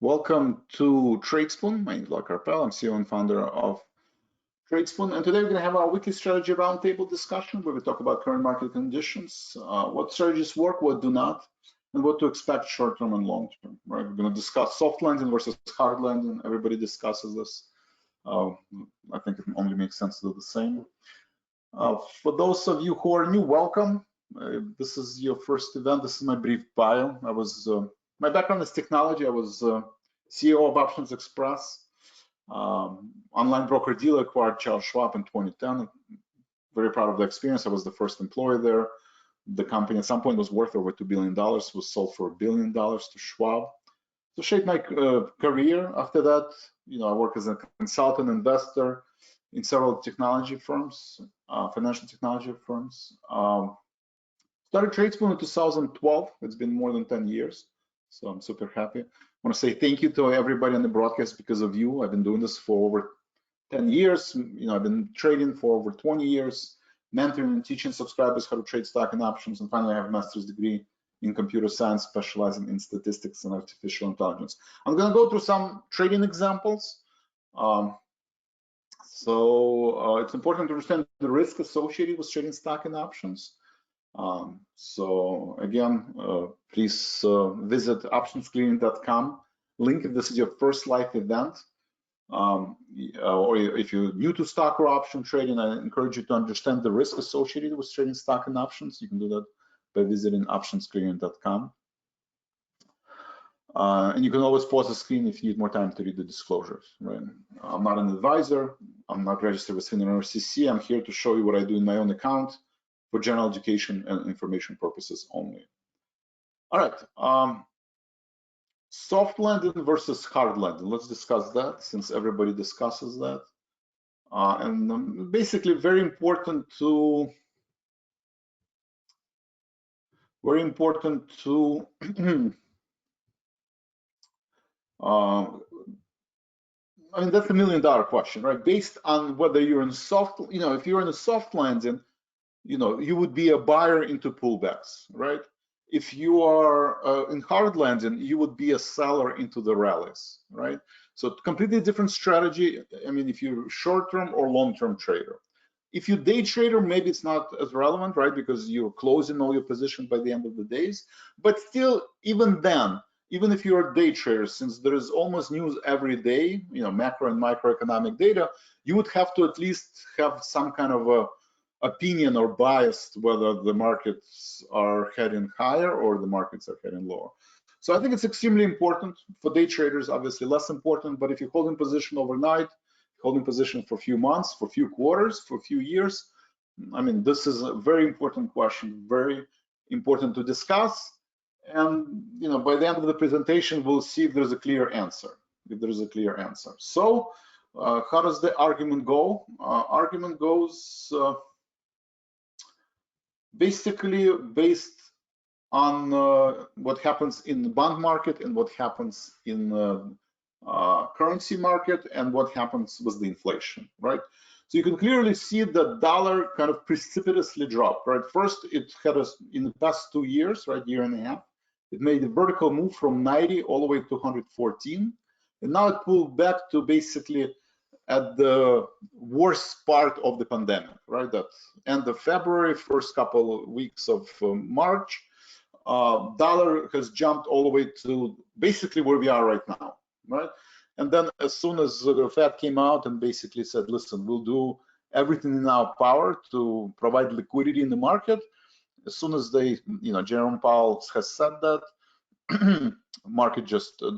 Welcome to Tradespoon. My name is Vlad Karpel. I'm CEO and founder of Tradespoon. And today we're going to have our weekly strategy roundtable discussion where we talk about current market conditions, what strategies work, what do not, and what to expect short-term and long-term. Right? We're going to discuss soft landing versus hard landing. Everybody discusses this. I think it only makes sense to do the same. For those of you who are new, welcome. This is your first event. This is my brief bio. My background is technology. I was CEO of Options Express, online broker-dealer, acquired Charles Schwab in 2010. Very proud of the experience. I was the first employee there. The company at some point was worth over $2 billion, was sold for $1 billion to Schwab. So shaped my career. After that, I worked as a consultant investor in several technology firms, financial technology firms. Started Tradespoon in 2012. It's been more than 10 years. So I'm super happy. I want to say thank you to everybody on the broadcast. Because of you, I've been doing this for over 10 years. I've been trading for over 20 years, mentoring and teaching subscribers how to trade stock and options. And finally, I have a master's degree in computer science, specializing in statistics and artificial intelligence. I'm going to go through some trading examples. It's important to understand the risk associated with trading stock and options. So again, please visit optionsclearing.com link if this is your first live event, or if you're new to stock or option trading. I encourage you to understand the risk associated with trading stock and options. You can do that by visiting optionsclearing.com. And you can always pause the screen if you need more time to read the disclosures. Right? I'm not an advisor. I'm not registered with FINRA or CC. I'm here to show you what I do in my own account for general education and information purposes only. All right, soft landing versus hard landing. Let's discuss that since everybody discusses that. And basically very important to I mean, that's $1 million question, right? Based on whether you're in soft, if you're in a soft landing, you would be a buyer into pullbacks, right? If you are in hard landing, you would be a seller into the rallies, right? So completely different strategy. I mean, if you're short-term or long-term trader. If you're day trader, maybe it's not as relevant, right? Because you're closing all your position by the end of the days. But still, even then, even if you're a day trader, since there is almost news every day, macro and microeconomic data, you would have to at least have some kind of a opinion or bias whether the markets are heading higher or the markets are heading lower. So I think it's extremely important. For day traders, obviously less important, but if you're holding position overnight, holding position for a few months, for a few quarters, for a few years, I mean, this is a very important question, very important to discuss. And by the end of the presentation, we'll see if there's a clear answer. So how does the argument go? Argument goes basically based on what happens in the bond market and what happens in the currency market and what happens with the inflation, right? So you can clearly see the dollar kind of precipitously dropped, right? First, it had us in the past 2 years, right, year and a half, it made a vertical move from 90 all the way to 114, and now it pulled back to basically at the worst part of the pandemic, right? That end of February, first couple of weeks of March, dollar has jumped all the way to basically where we are right now, right? And then as soon as the Fed came out and basically said, listen, we'll do everything in our power to provide liquidity in the market. As soon as they, Jerome Powell has said that,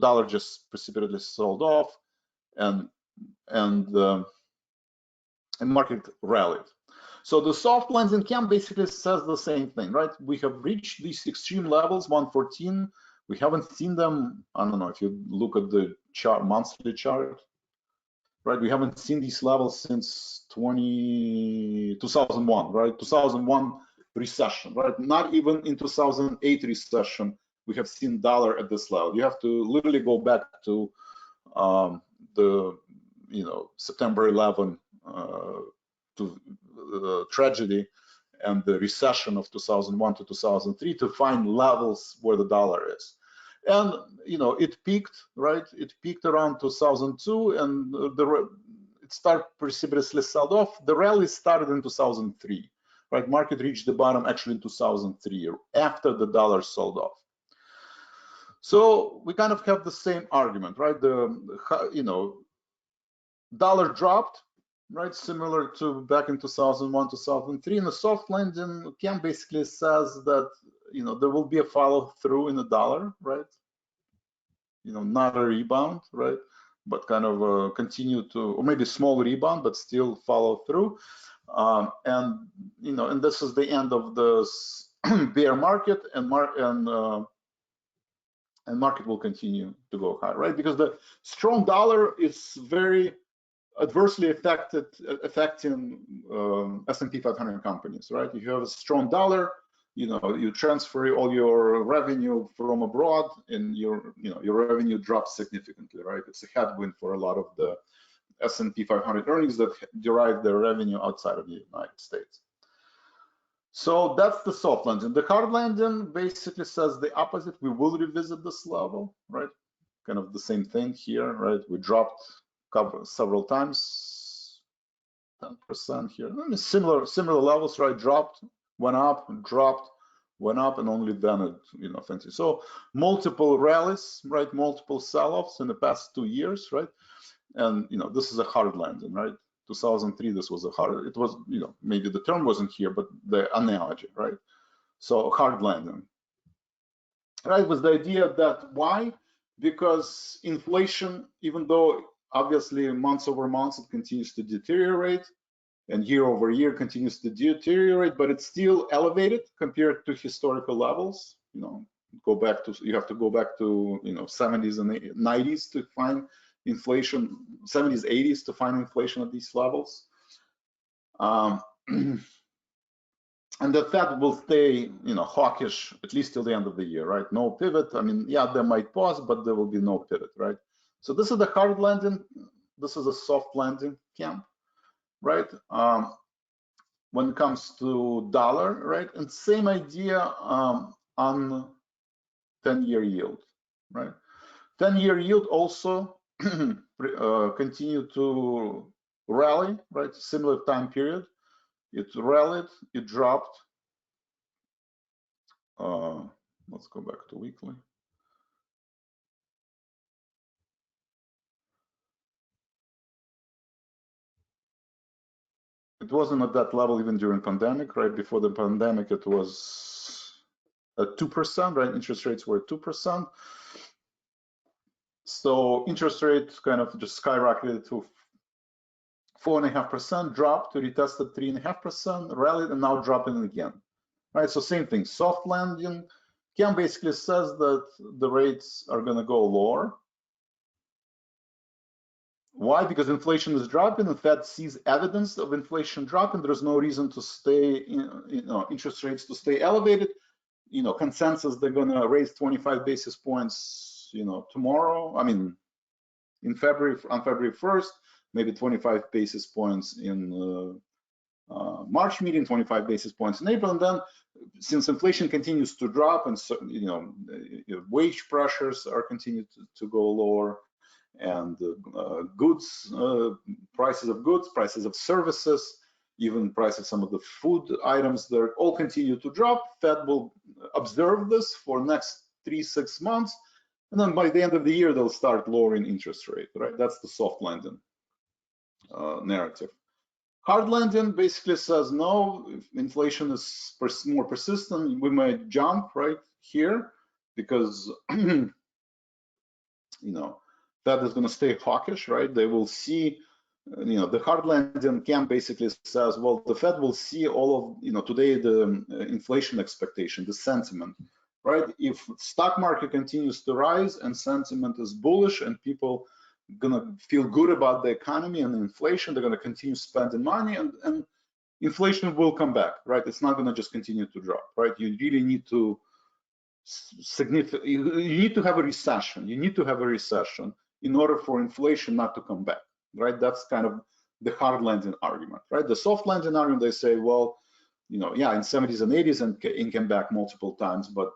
dollar just precipitously sold off, and market rallied. So the soft landing camp basically says the same thing, right? We have reached these extreme levels, 114. We haven't seen them. I don't know if you look at the chart, monthly chart, right? We haven't seen these levels since 2001, right? 2001 recession, right? Not even in 2008 recession we have seen dollar at this level. You have to literally go back to the September 11 tragedy and the recession of 2001 to 2003 to find levels where the dollar is. And it peaked, right? It peaked around 2002, and it started precipitously sold off. The rally started in 2003, right? Market reached the bottom actually in 2003 after the dollar sold off. So we kind of have the same argument, right? Dollar dropped, right? Similar to back in 2001, 2003. And the soft landing camp basically says that there will be a follow through in the dollar, right? Not a rebound, right? But kind of continue to, or maybe small rebound, but still follow through. And this is the end of the bear market, and market will continue to go high, right? Because the strong dollar is very adversely affecting S&P 500 companies, right? If you have a strong dollar, you transfer all your revenue from abroad, and your revenue drops significantly, right? It's a headwind for a lot of the S&P 500 earnings that derive their revenue outside of the United States. So that's the soft landing. The hard landing basically says the opposite. We will revisit this level, right? Kind of the same thing here, right? We dropped several times, 10% here. I mean, similar levels, right? Dropped, went up, dropped, went up, and only then it, fancy. So multiple rallies, right? Multiple sell-offs in the past 2 years, right? And this is a hard landing, right? 2003, this was a hard. It was, maybe the term wasn't here, but the analogy, right? So hard landing, right? Was the idea that why? Because inflation, even though obviously months over months it continues to deteriorate, and year over year continues to deteriorate, but it's still elevated compared to historical levels. You have to go back to 70s and 90s to find inflation, 70s, 80s to find inflation at these levels. And that will stay, hawkish at least till the end of the year, right? No pivot. I mean, yeah, they might pause, but there will be no pivot, right? So this is the hard landing. This is a soft landing camp, right? When it comes to dollar, right? And same idea on 10-year yield, right? 10-year yield also continue to rally, right? Similar time period. It rallied, it dropped. Let's go back to weekly. It wasn't at that level even during pandemic, right? Before the pandemic, it was at 2%, right? Interest rates were 2%. So interest rates kind of just skyrocketed to 4.5%, dropped to retested 3.5%, rallied, and now dropping again, right? So same thing, soft landing. Cam basically says that the rates are going to go lower. Why? Because inflation is dropping. The Fed sees evidence of inflation dropping. There's no reason to stay, interest rates to stay elevated. Consensus they're going to raise 25 basis points, tomorrow. I mean, on February 1st. Maybe 25 basis points in March meeting, 25 basis points in April, and then since inflation continues to drop, and so, wage pressures are continuing to go lower, and goods, prices of goods, prices of services, even prices of some of the food items, they all continue to drop. Fed will observe this for next 3-6 months, and then by the end of the year they'll start lowering interest rate, right? That's the soft landing narrative. Hard landing basically says no, if inflation is more persistent, we might jump right here because Fed is going to stay hawkish, right? They will see, the hard landing camp basically says, well, the Fed will see all of, today the inflation expectation, the sentiment, right? If stock market continues to rise and sentiment is bullish and people gonna feel good about the economy and inflation, they're gonna continue spending money, and inflation will come back, right? It's not gonna just continue to drop, right? You really need to you need to have a recession. You need to have a recession in order for inflation not to come back, right? That's kind of the hard landing argument, right? The soft landing argument, they say, well, yeah, in 70s and 80s and it came back multiple times, but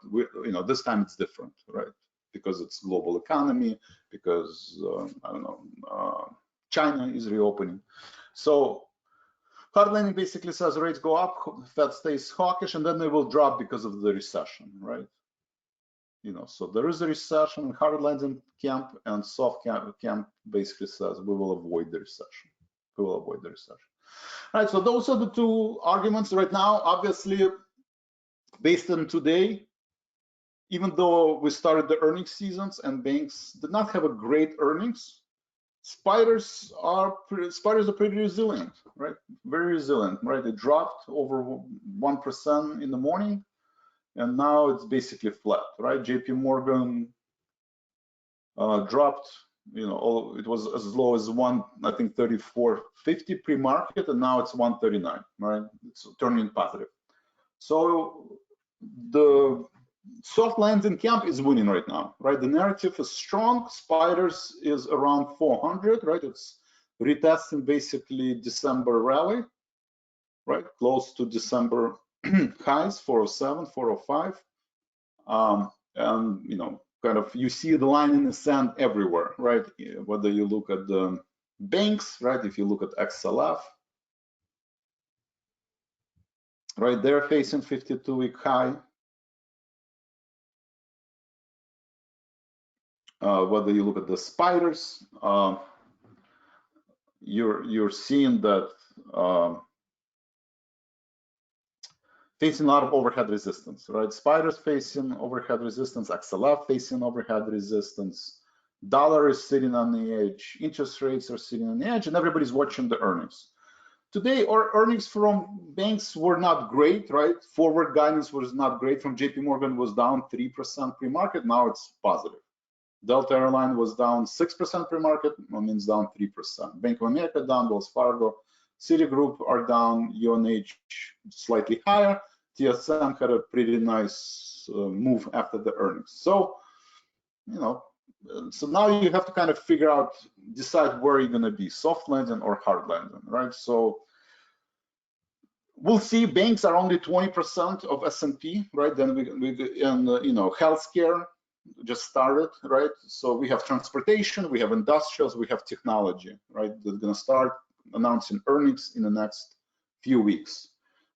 this time it's different, right? because it's global economy, because I don't know, China is reopening. So hard landing basically says rates go up, Fed stays hawkish, and then they will drop because of the recession, right? So there is a recession in hard landing camp, and soft camp basically says we will avoid the recession. We will avoid the recession. All right, so those are the two arguments right now. Obviously, based on today, even though we started the earnings seasons and banks did not have a great earnings, spiders are pretty resilient, right? Very resilient, right? It dropped over 1% in the morning, and now it's basically flat, right? JP Morgan dropped, it was as low as I think 34.50 pre-market, and now it's 139, right? It's turning positive. So the soft landing camp is winning right now, right? The narrative is strong. Spiders is around 400, right? It's retesting basically December rally, right? Close to December highs, 407, 405. And kind of you see the line in the sand everywhere, right? Whether you look at the banks, right? If you look at XLF, right, they're facing 52-week high. Whether you look at the spiders, you're seeing that facing a lot of overhead resistance, right? Spiders facing overhead resistance, XLF facing overhead resistance, dollar is sitting on the edge, interest rates are sitting on the edge, and everybody's watching the earnings. Today, our earnings from banks were not great, right? Forward guidance was not great. From JP Morgan was down 3% pre-market, now it's positive. Delta Airline was down 6% pre-market, means down 3%. Bank of America down, Wells Fargo, Citigroup are down, UNH slightly higher. TSM had a pretty nice move after the earnings. So, so now you have to kind of figure out, decide where you're going to be, soft landing or hard landing, right? So we'll see. Banks are only 20% of S&P, right? Then healthcare just started, right? So we have transportation, we have industrials, we have technology, right? They're going to start announcing earnings in the next few weeks,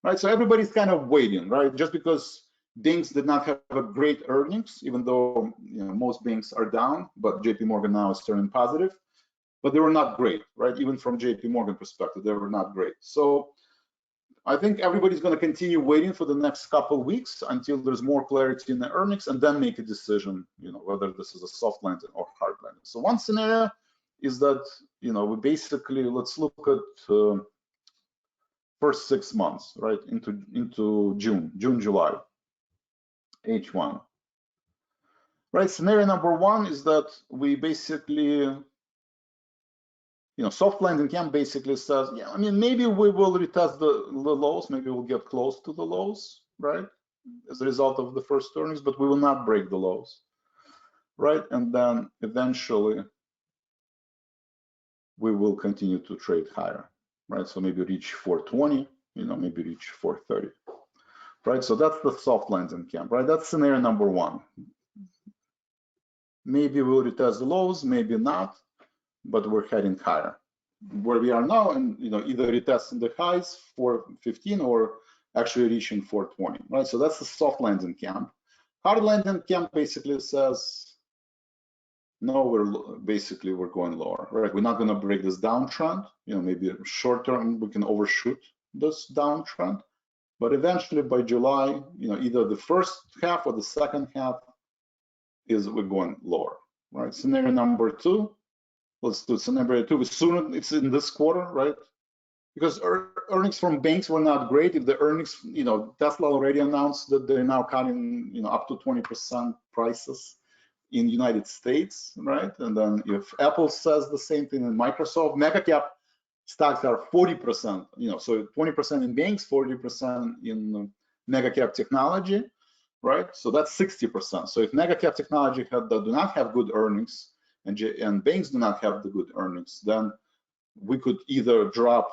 right? So everybody's kind of waiting, right? Just because banks did not have a great earnings, even though most banks are down, but JP Morgan now is turning positive, but they were not great, right? Even from JP Morgan perspective, they were not great. So I think everybody's going to continue waiting for the next couple of weeks until there's more clarity in the earnings, and then make a decision, whether this is a soft landing or hard landing. So one scenario is that, we basically, let's look at first 6 months, right, into June, July, H1. Right, scenario number one is that we basically, soft landing camp basically says, maybe we will retest the lows, maybe we'll get close to the lows, right, as a result of the first earnings, but we will not break the lows, right? And then eventually we will continue to trade higher, right? So maybe reach 420, maybe reach 430, right? So that's the soft landing camp, right? That's scenario number one. Maybe we'll retest the lows, maybe not, but we're heading higher. Where we are now, and either retesting the highs 415 or actually reaching 420, right? So that's the soft landing camp. Hard landing camp basically says, no, we're going lower, right? We're not going to break this downtrend. Maybe short term we can overshoot this downtrend, but eventually by July, either the first half or the second half we're going lower, right? Scenario number two. Let's do scenario two. Soon it's in this quarter, right? Because earnings from banks were not great. If the earnings, Tesla already announced that they're now cutting, up to 20% prices in the United States, right? And then if Apple says the same thing, in Microsoft, mega cap stocks are 40%, so 20% in banks, 40% in mega cap technology, right? So that's 60%. So if mega cap technology do not have good earnings, and banks do not have the good earnings, then we could either retest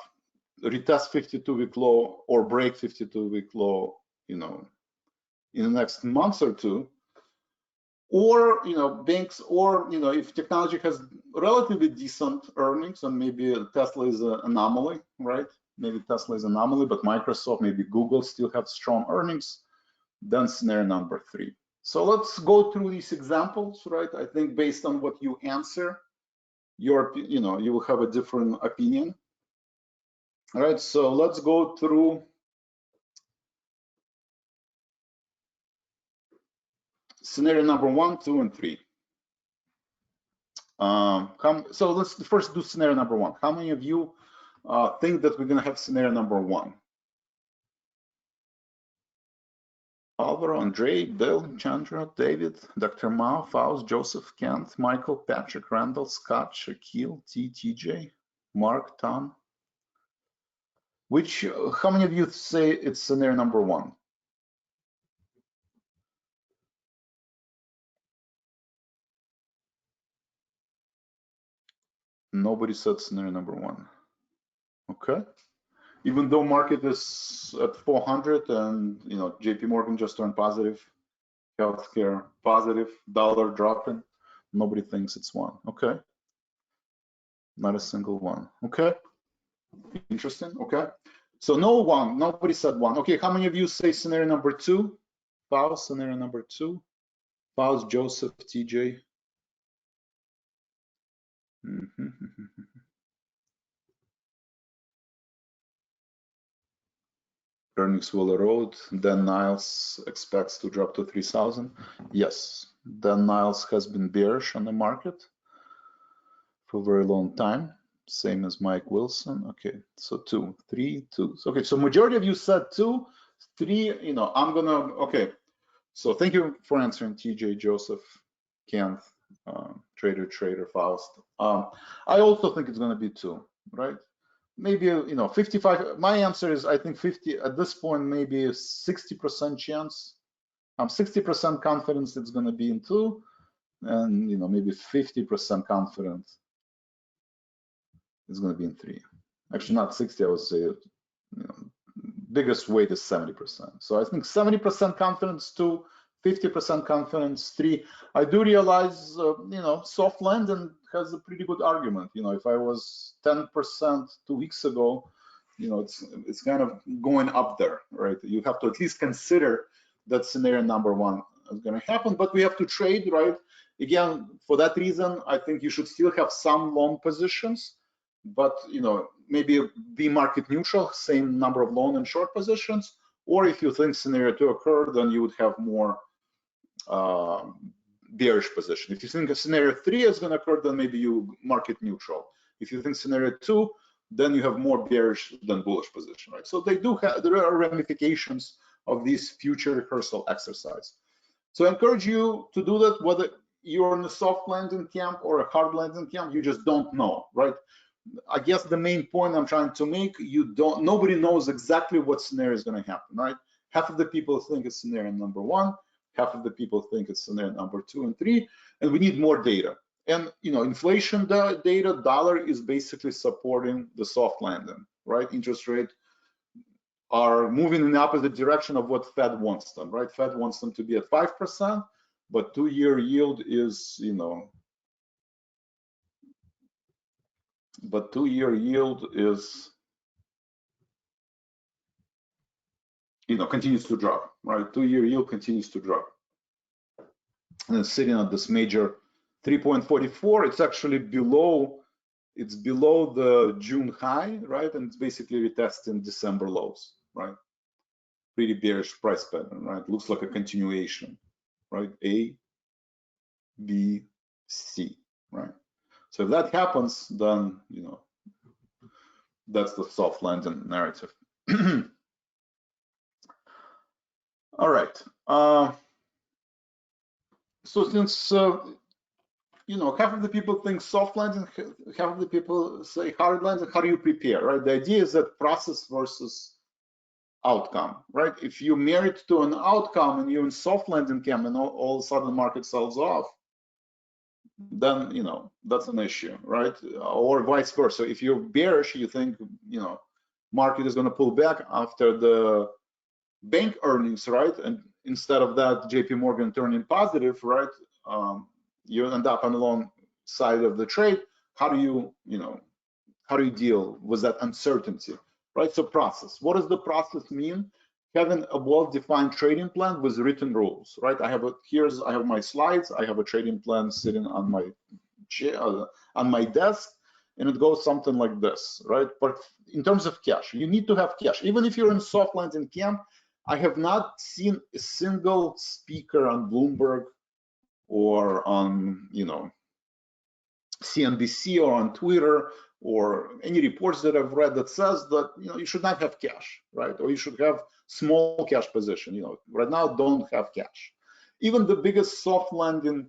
52-week low or break 52-week low, in the next month or two, or banks, or if technology has relatively decent earnings, and maybe Tesla is an anomaly, right? Maybe Tesla is an anomaly, but Microsoft, maybe Google still have strong earnings, then scenario number 3. So let's go through these examples, right? I think based on what you answer, you will have a different opinion. All right, so let's go through scenario number 1, 2, and 3. So let's first do scenario number 1. How many of you think that we're going to have scenario number 1? Alvaro, Andre, Bill, Chandra, David, Dr. Mao, Faust, Joseph, Kent, Michael, Patrick, Randall, Scott, Shaquille, TJ, Mark, Tom. How many of you say it's scenario number 1? Nobody said scenario number 1. Okay. Even though market is at 400 and JP Morgan just turned positive, healthcare positive, dollar dropping, nobody thinks it's 1. Okay. Not a single one. Okay. Interesting. Okay. So no 1. Nobody said 1. Okay. How many of you say scenario number 2? Faust, scenario number 2. Faust, Joseph, TJ. Earnings will erode. Dan Niles expects to drop to 3,000. Yes, Dan Niles has been bearish on the market for a very long time. Same as Mike Wilson. Okay, so 2, 3, 2. Okay, so majority of you said 2, 3. I'm gonna. Okay, so thank you for answering, TJ, Joseph, Kent, Trader, Faust. I also think it's gonna be 2, right? Maybe 55. My answer is I think 50 at this point, maybe a 60% chance. I'm 60% confident it's going to be in 2, and maybe 50% confident it's going to be in 3. Actually, not 60. I would say biggest weight is 70%. So I think 70% confidence 2, 50% confidence 3. I do realize soft landing has a pretty good argument. If I was 10% 2 weeks ago, it's kind of going up there, right? You have to at least consider that scenario number 1 is going to happen, but we have to trade, right? Again, for that reason, I think you should still have some long positions, but maybe be market neutral, same number of long and short positions. Or if you think scenario 2 occur, then you would have more bearish position. If you think a scenario 3 is going to occur, then maybe you market neutral. If you think scenario 2, then you have more bearish than bullish position, right? So there are ramifications of this future rehearsal exercise. So I encourage you to do that, whether you're in a soft landing camp or a hard landing camp, you just don't know, right? I guess the main point I'm trying to make, nobody knows exactly what scenario is going to happen, right? Half of the people think it's scenario number 1, half of the people think it's scenario number 2 and 3, and we need more data. And inflation data, dollar is basically supporting the soft landing, right? Interest rate are moving in the opposite direction of what Fed wants them, right? Fed wants them to be at 5%, but 2-year yield is, but 2-year yield is, continues to drop, right? 2-year yield continues to drop. And it's sitting at this major 3.44. It's actually below the June high, right? And it's basically retesting December lows, right? Pretty bearish price pattern, right? Looks like a continuation, right? A, B, C, right? So if that happens, then, that's the soft landing narrative. All right. So since, half of the people think soft landing, half of the people say hard landing, how do you prepare, right? The idea is that process versus outcome, right? If you're married to an outcome and you're in soft landing camp and all of a sudden the market sells off, then, that's an issue, right? Or vice versa. If you're bearish, you think, market is going to pull back after the bank earnings, right? And instead of that, JP Morgan turning positive, right? you end up on the long side of the trade. How do you, how do you deal with that uncertainty, right? So process. What does the process mean? Having a well-defined trading plan with written rules, right? I have my slides. I have a trading plan sitting on my chair, on my desk, and it goes something like this, right? But in terms of cash, you need to have cash. Even if you're in soft landing camp, I have not seen a single speaker on Bloomberg or on, CNBC or on Twitter or any reports that I've read that says that, you should not have cash, right? Or you should have small cash position. Right now, don't have cash. Even the biggest soft landing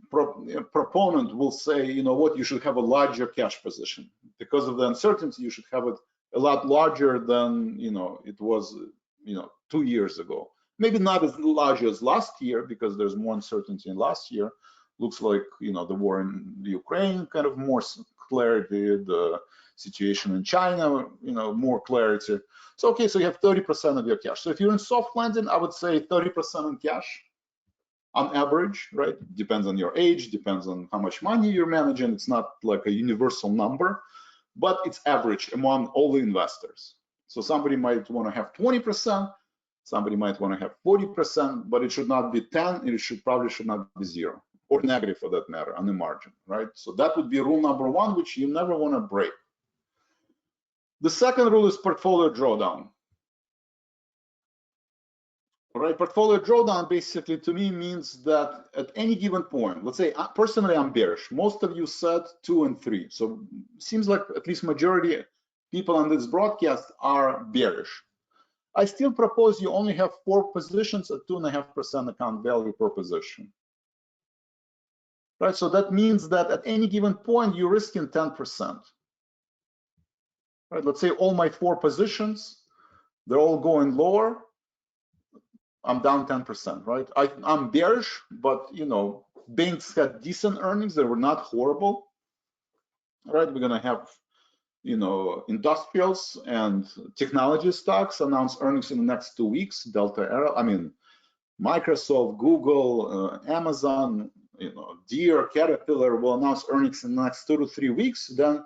proponent will say, you should have a larger cash position. Because of the uncertainty, you should have it a lot larger than, it was, 2 years ago. Maybe not as large as last year because there's more uncertainty in last year. Looks like, the war in Ukraine, kind of more clarity, the situation in China, more clarity. So, okay, so you have 30% of your cash. So if you're in soft landing, I would say 30% in cash on average, right? Depends on your age, depends on how much money you're managing. It's not like a universal number, but it's average among all the investors. So somebody might want to have 20%, somebody might want to have 40%, but it should not be 10, it probably should not be 0 or negative for that matter on the margin, right? So that would be rule number 1, which you never want to break. The second rule is portfolio drawdown. All right, portfolio drawdown basically to me means that at any given point, let's say personally I'm bearish. Most of you said 2 and 3. So seems like at least majority people on this broadcast are bearish. I still propose you only have 4 positions at 2.5% account value per position. Right, so that means that at any given point you're risking 10%. Right, let's say all my 4 positions, they're all going lower. I'm down 10%, right? I'm bearish, but banks had decent earnings. They were not horrible, right? We're gonna have, industrials and technology stocks announce earnings in the next 2 weeks. Microsoft, Google, Amazon, Deere, Caterpillar will announce earnings in the next 2 to 3 weeks. Then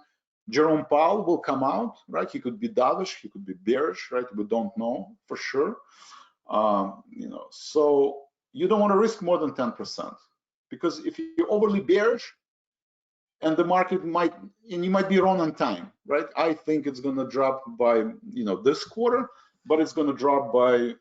Jerome Powell will come out, right? He could be dovish, he could be bearish, right? We don't know for sure. So you don't want to risk more than 10%, because if you're overly bearish and the market you might be wrong on time, right? I think it's going to drop by, this quarter, but it's going to drop by,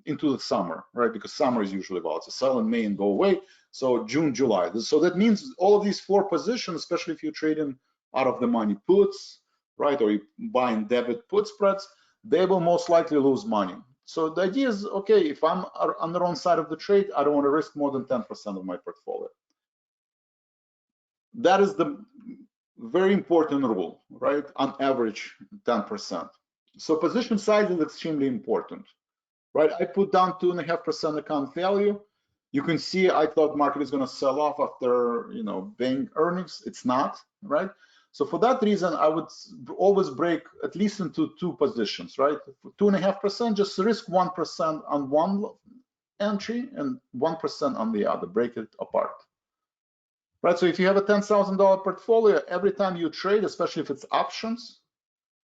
into the summer, right? Because summer is usually volatile. Sell in May and go away. So June, July. So that means all of these 4 positions, especially if you're trading out of the money puts, right? Or you're buying debit put spreads, they will most likely lose money. So the idea is, okay, if I'm on the wrong side of the trade, I don't want to risk more than 10% of my portfolio. That is the very important rule, right? On average, 10%. So position size is extremely important, right? I put down 2.5% account value. You can see I thought market is going to sell off after, bank earnings. It's not, right? So for that reason, I would always break at least into 2 positions, right? For 2.5%, just risk 1% on one entry and 1% on the other, break it apart. Right, so if you have a $10,000 portfolio, every time you trade, especially if it's options,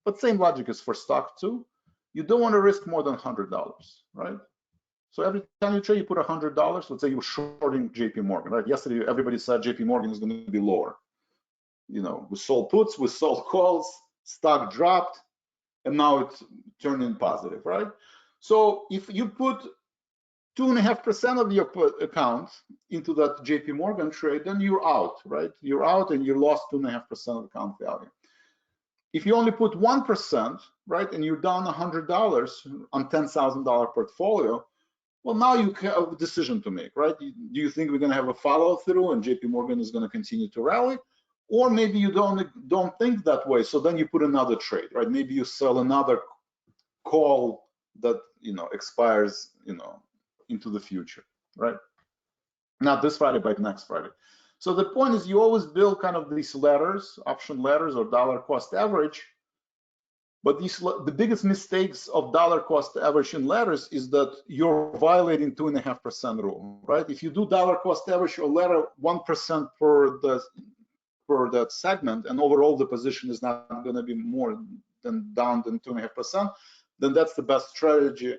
but same logic is for stock too, you don't want to risk more than $100, right? So every time you trade, you put $100. Let's say you're shorting JP Morgan, right? Yesterday, everybody said JP Morgan is going to be lower. We sold puts, we sold calls, stock dropped, and now it's turning positive, right? So if you put 2.5% of your account into that JP Morgan trade, then you're out, right? You're out and you lost 2.5% of account value. If you only put 1%, right, and you're down $100 on $10,000 portfolio, well, now you have a decision to make, right? Do you think we're going to have a follow through and JP Morgan is going to continue to rally? Or maybe you don't think that way, so then you put another trade, right? Maybe you sell another call that expires into the future, right? Not this Friday, but next Friday. So the point is, you always build kind of these ladders, option ladders or dollar cost average, But the biggest mistakes of dollar cost average in ladders is that you're violating 2.5% rule, right? If you do dollar cost average or ladder 1% for that segment, and overall the position is not going to be more than down than 2.5%, then that's the best strategy.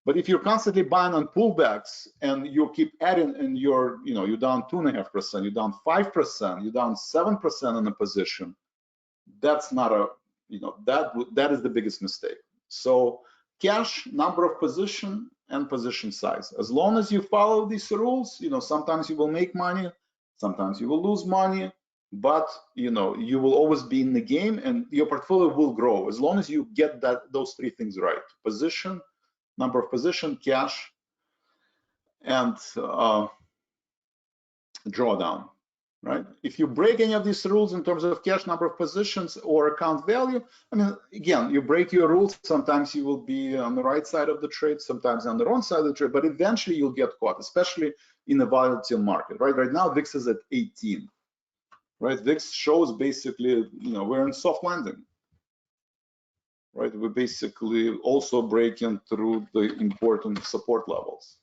But if you're constantly buying on pullbacks and you keep adding, and you're down 2.5%, you're down 5%, you're down 7% in a position, that's not a that is the biggest mistake. So cash, number of position, and position size. As long as you follow these rules, sometimes you will make money, sometimes you will lose money, but you will always be in the game, and your portfolio will grow as long as you get those three things right: position, number of position, cash, and drawdown. Right? If you break any of these rules in terms of cash, number of positions, or account value, I mean, again, you break your rules. Sometimes you will be on the right side of the trade, sometimes on the wrong side of the trade, but eventually you'll get caught, especially in a volatile market. Right? Right now, VIX is at 18. Right? VIX shows basically, we're in soft landing. Right? We're basically also breaking through the important support levels.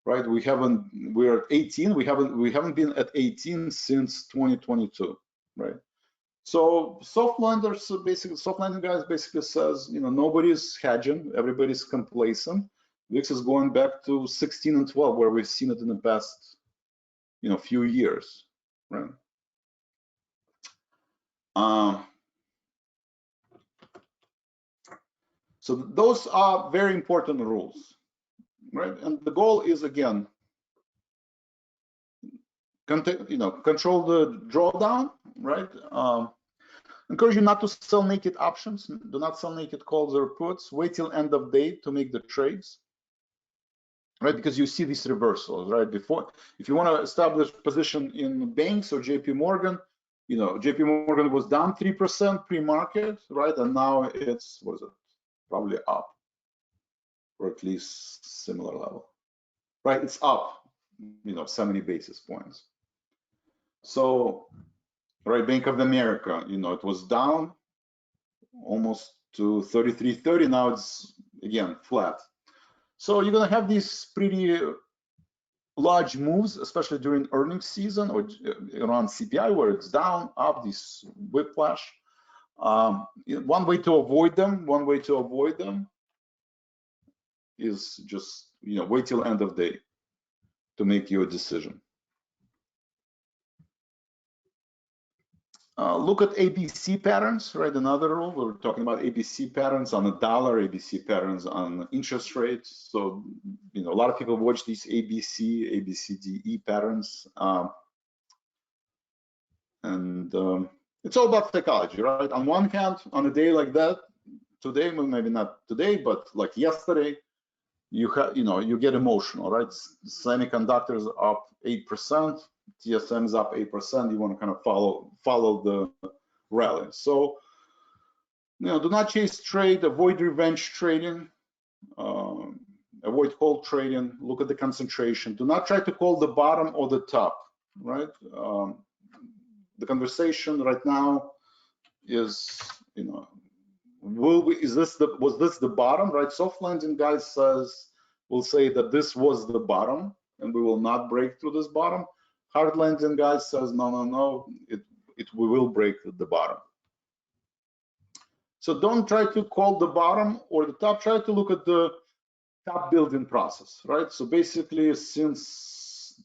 Right, we're at 18. We haven't been at 18 since 2022. Right, so soft landing guys basically says, nobody's hedging, everybody's complacent. VIX is going back to 16 and 12, where we've seen it in the past, few years. Right. So those are very important rules. Right, and the goal is, again, control the drawdown. Right, encourage you not to sell naked options. Do not sell naked calls or puts. Wait till end of day to make the trades. Right, because you see these reversals. Right, before, if you want to establish position in banks or JP Morgan, JP Morgan was down 3% pre-market, right, and now it's, what is it, probably up, or at least similar level. Right, it's up, 70 basis points. So, right, Bank of America, it was down almost to 33.30. Now it's again flat. So you're gonna have these pretty large moves, especially during earnings season or around CPI, where it's down, up, this whiplash. One way to avoid them is just wait till end of day to make your decision. Look at ABC patterns, right? Another rule. We're talking about ABC patterns on the dollar, ABC patterns on interest rates. So a lot of people watch these ABCDE patterns, and it's all about psychology, right? On one hand, on a day like that, today, maybe not today, but like yesterday, you get emotional, right? Semiconductors up 8%, TSM is up 8%. You want to kind of follow the rally. So, do not chase trade, avoid revenge trading, avoid call trading. Look at the concentration. Do not try to call the bottom or the top, right? The conversation right now is, was this the bottom, right? Soft landing guys will say that this was the bottom and we will not break through this bottom. Hard landing guys says no, we will break the bottom. So don't try to call the bottom or the top. Try to look at the top building process, right? So basically, since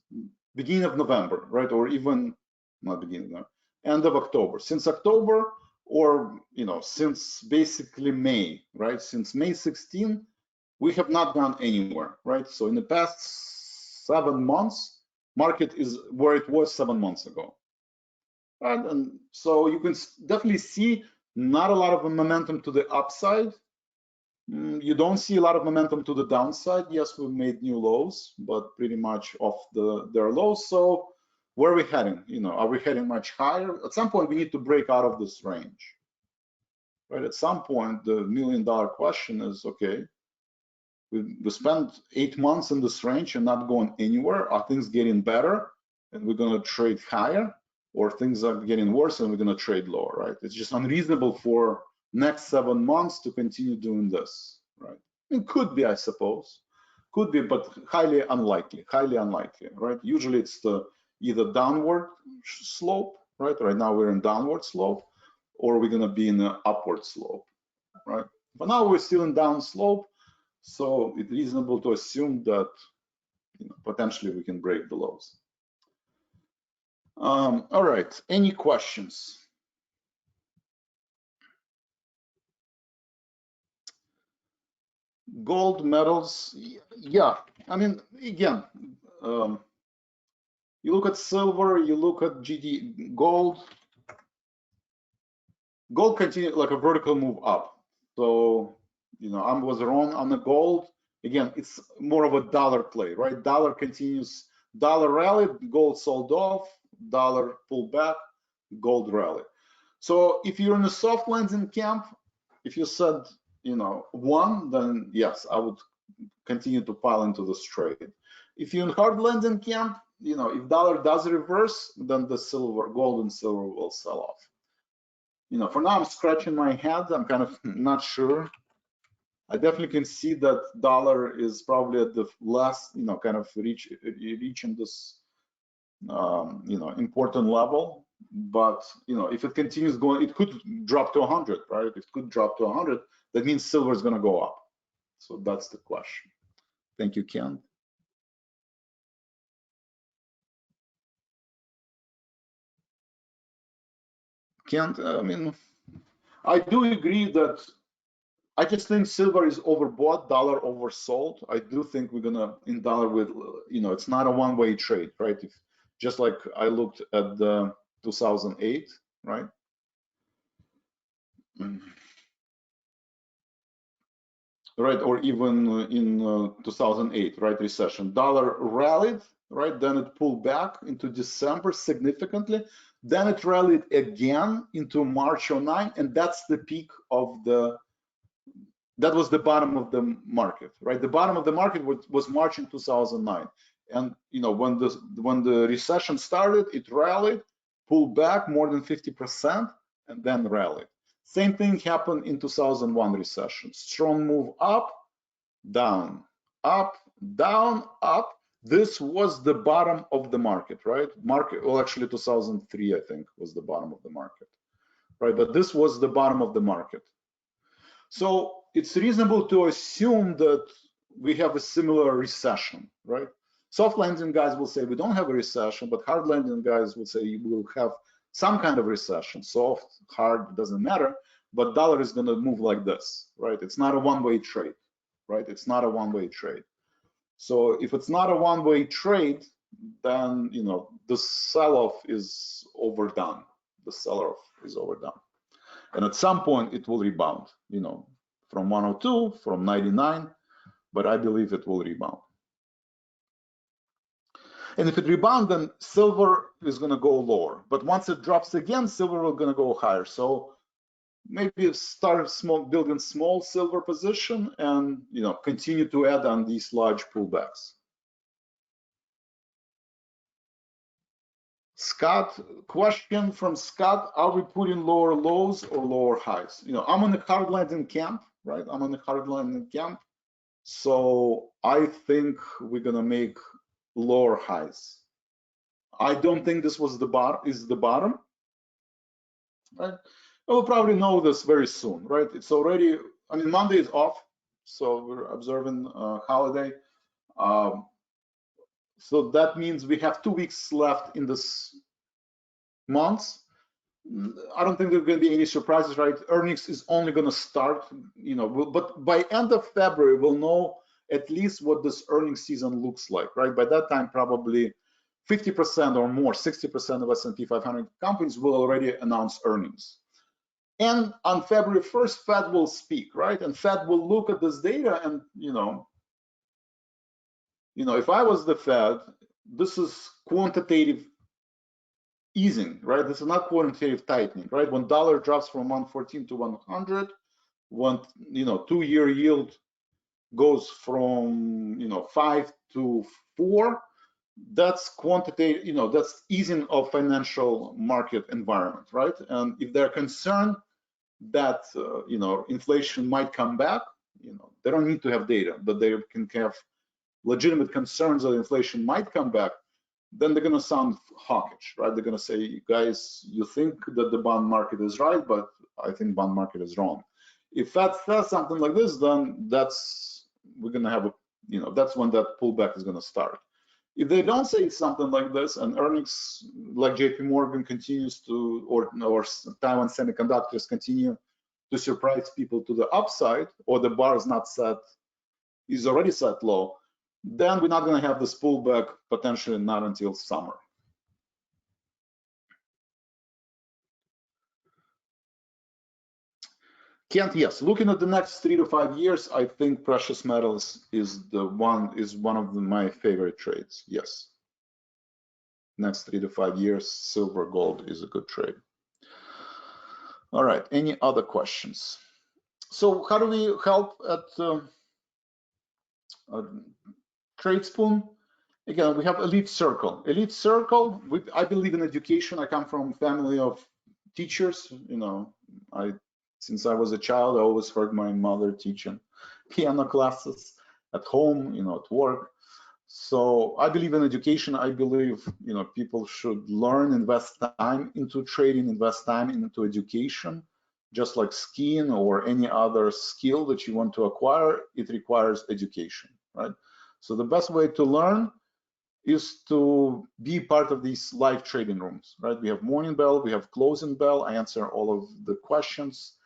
beginning of November, right, or even not beginning of November, end of October, since October, or since basically May, right? Since May 16, we have not gone anywhere, right? So in the past 7 months, market is where it was 7 months ago, right? And so you can definitely see not a lot of momentum to the upside. You don't see a lot of momentum to the downside. Yes, we've made new lows, but pretty much off their lows. So where are we heading? Are we heading much higher? At some point, we need to break out of this range, right? At some point, the $1 million question is, okay, we spent 8 months in this range and not going anywhere. Are things getting better and we're going to trade higher, or things are getting worse and we're going to trade lower, right? It's just unreasonable for next 7 months to continue doing this, right? It could be, I suppose, could be, but highly unlikely, right? Usually it's the either downward slope, right? Right now we're in downward slope, or we're gonna be in an upward slope, right? But now we're still in down slope, so it's reasonable to assume that potentially we can break the lows. All right, any questions? Gold, metals, yeah. I mean, again, you look at silver, you look at gold. Gold continued like a vertical move up. So, I was wrong on the gold. Again, it's more of a dollar play, right? Dollar continues, dollar rallied, gold sold off, dollar pulled back, gold rallied. So if you're in a soft landing camp, if you said, one, then yes, I would continue to pile into this trade. If you're in hard landing camp, if dollar does reverse, then the gold and silver will sell off. For now, I'm scratching my head. I'm kind of not sure. I definitely can see that dollar is probably at the last, kind of reaching this, important level. But, if it continues going, it could drop to 100, right? It could drop to 100. That means silver is going to go up. So that's the question. Thank you, Ken. Ken, I mean, I do agree that I just think silver is overbought, dollar oversold. I do think we're gonna in dollar with, it's not a one-way trade, right? Just like I looked at the 2008, right? Right, or even in 2008, right, recession. Dollar rallied, right? Then it pulled back into December significantly. Then it rallied again into March 09, and that's the peak of that was the bottom of the market, right? The bottom of the market was March in 2009. And when the recession started, it rallied, pulled back more than 50%, and then rallied. Same thing happened in 2001 recession. Strong move up, down, up, down, up. This was the bottom of the market, right? Well, actually 2003, I think, was the bottom of the market, right? But this was the bottom of the market. So it's reasonable to assume that we have a similar recession, right? Soft landing guys will say we don't have a recession, but hard landing guys will say you will have some kind of recession. Soft, hard, doesn't matter, but dollar is going to move like this, right? It's not a one-way trade, right? It's not a one-way trade. So if it's not a one-way trade, then the sell-off is overdone. The sell-off is overdone. And at some point it will rebound, from 102, from 99, but I believe it will rebound. And if it rebounds, then silver is going to go lower. But once it drops again, silver is going to go higher. So maybe start building small silver position and continue to add on these large pullbacks. Scott, question from Scott: are we putting lower lows or lower highs? I'm in the hard landing camp, right? I'm in the hard landing camp. So I think we're gonna make lower highs. I don't think this was the bottom, right? We'll probably know this very soon, right? It's already, Monday is off, so we're observing holiday. So that means we have 2 weeks left in this month. I don't think there's going to be any surprises, right? Earnings is only going to start, but by end of February, we'll know at least what this earnings season looks like, right? By that time, probably 50% or more, 60% of S&P 500 companies will already announce earnings. And on February 1st, Fed will speak, right? And Fed will look at this data and, if I was the Fed, this is quantitative easing, right? This is not quantitative tightening, right? When dollar drops from 114 to 100, when 2-year yield goes from 5 to 4, that's quantitative, that's easing of financial market environment, right? And if they're concerned that inflation might come back, they don't need to have data, but they can have legitimate concerns that inflation might come back, then they're going to sound hawkish, right? They're going to say, guys, you think that the bond market is right, but I think bond market is wrong. If that says something like this, then we're going to have that's when that pullback is going to start. If they don't say something like this, and earnings like JP Morgan continues to, or Taiwan Semiconductors continue to surprise people to the upside, or the bar is not set, is already set low, then we're not going to have this pullback potentially not until summer. Kent, yes, looking at the next 3 to 5 years, I think precious metals is one of my favorite trades. Yes, next 3 to 5 years, silver, gold is a good trade. All right, any other questions? So how do we help at Tradespoon? Again, we have Elite Circle. Elite Circle, I believe in education. I come from a family of teachers. Since I was a child, I always heard my mother teaching piano classes at home, at work. So I believe in education. I believe, people should learn, invest time into trading, invest time into education. Just like skiing or any other skill that you want to acquire, it requires education, right? So the best way to learn is to be part of these live trading rooms, right? We have morning bell, we have closing bell. I answer all of the questions.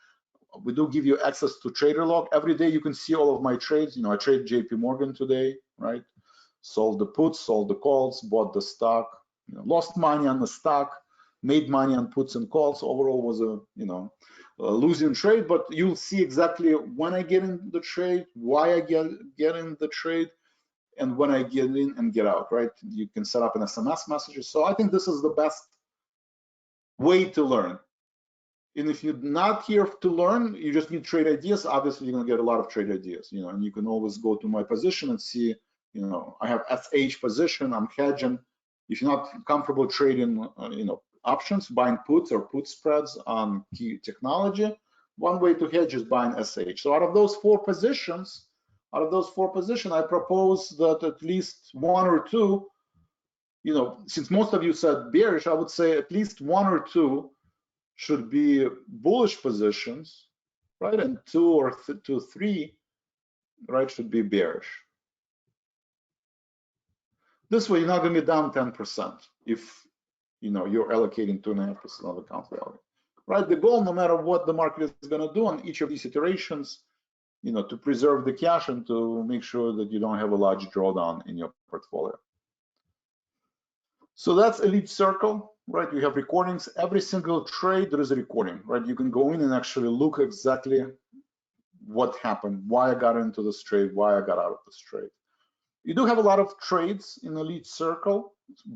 We do give you access to trader log. Every day you can see all of my trades. I trade JP Morgan today, right? Sold the puts, sold the calls, bought the stock, lost money on the stock, made money on puts and calls. Overall was a losing trade, but you'll see exactly when I get in the trade, why I get in the trade, and when I get in and get out, right? You can set up an SMS messages. So I think this is the best way to learn. And if you're not here to learn, you just need trade ideas. Obviously, you're gonna get a lot of trade ideas, and you can always go to my position and see, I have SH position, I'm hedging. If you're not comfortable trading, options, buying puts or put spreads on key technology, one way to hedge is buying SH. So out of those four positions, I propose that at least one or two, since most of you said bearish, I would say at least one or two should be bullish positions, right? And two or three, right, should be bearish. This way, you're not going to be down 10% if you're allocating 2.5% of account value, right? The goal, no matter what the market is going to do on each of these iterations, to preserve the cash and to make sure that you don't have a large drawdown in your portfolio. So that's Elite Circle, right? You have recordings. Every single trade, there is a recording, right? You can go in and actually look exactly what happened, why I got into this trade, why I got out of this trade. You do have a lot of trades in Elite Circle,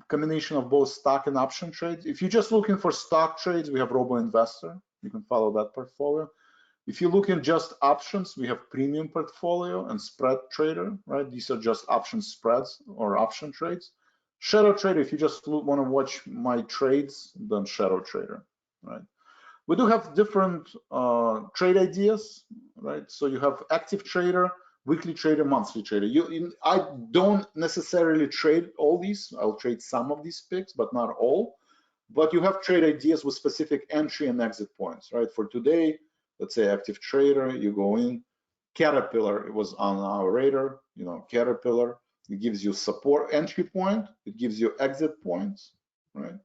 combination of both stock and option trades. If you're just looking for stock trades, we have Robo Investor. You can follow that portfolio. If you look in just options, we have Premium Portfolio and Spread Trader, right? These are just option spreads or option trades. Shadow Trader, if you just want to watch my trades, then Shadow Trader, right? We do have different trade ideas, right? So you have Active Trader, Weekly Trader, Monthly Trader. I don't necessarily trade all these. I'll trade some of these picks, but not all. But you have trade ideas with specific entry and exit points, right? For today, let's say Active Trader, you go in. Caterpillar, it was on our radar, Caterpillar. It gives you support entry point. It gives you exit points, right?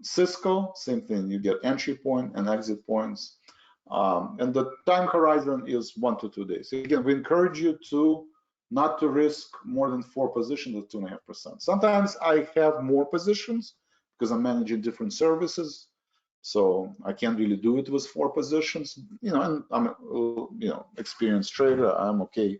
Cisco, same thing. You get entry point and exit points. And the time horizon is 1 to 2 days. Again, we encourage you not to risk more than 4 positions at 2.5%. Sometimes I have more positions because I'm managing different services. So I can't really do it with 4 positions, and I'm experienced trader. I'm okay